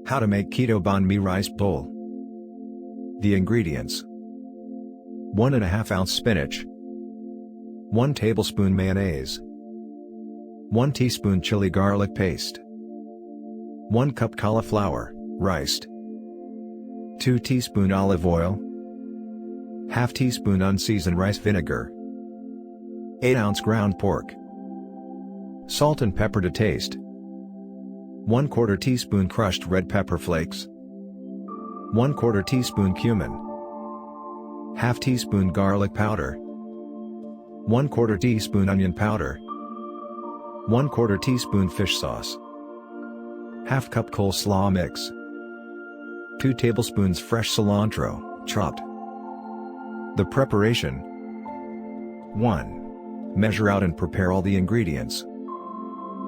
How to make Keto Bahn mee rice bowl. The ingredients: 1½ ounce spinach, 1 tablespoon mayonnaise, 1 teaspoon chili-garlic paste, 1 cup cauliflower, riced, 2 teaspoon olive oil, ½ teaspoon unseasoned rice vinegar, 8 ounce ground pork, salt and pepper to taste, 1/4 teaspoon crushed red pepper flakes, 1/4 teaspoon cumin, ½ teaspoon garlic powder, 1/4 teaspoon onion powder, 1/4 teaspoon fish sauce, ½ cup coleslaw mix, 2 tablespoons fresh cilantro, chopped. The preparation: 1. Measure out and prepare all the ingredients.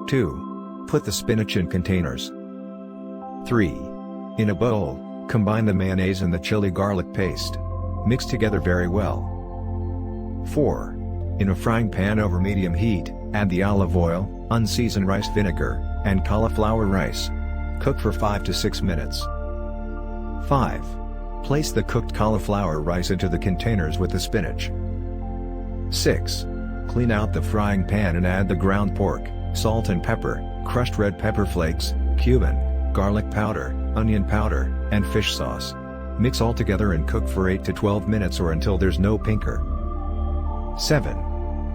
2. Put the spinach in containers. 3. In a bowl, combine the mayonnaise and the chili-garlic paste. Mix together very well. 4. In a frying pan over medium heat, add the olive oil, unseasoned rice vinegar, and cauliflower rice. Cook for 5 to 6 minutes. 5. Place the cooked cauliflower rice into the containers with the spinach. 6. Clean out the frying pan and add the ground pork, salt and pepper, crushed red pepper flakes, cumin, garlic powder, onion powder, and fish sauce. Mix all together and cook for 8 to 12 minutes or until there's no pinker. 7.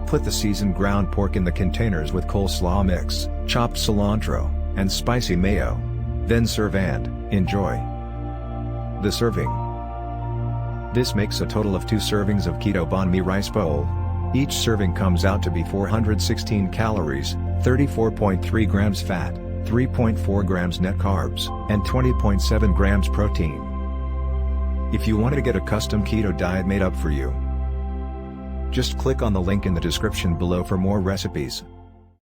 Put the seasoned ground pork in the containers with coleslaw mix, chopped cilantro, and spicy mayo. Then serve and enjoy. The serving. This makes a total of 2 servings of Keto Bahn mee rice bowl. Each serving comes out to be 416 calories, 34.3 grams fat, 3.4 grams net carbs, and 20.7 grams protein. If you want to get a custom keto diet made up for you, just click on the link in the description below for more recipes.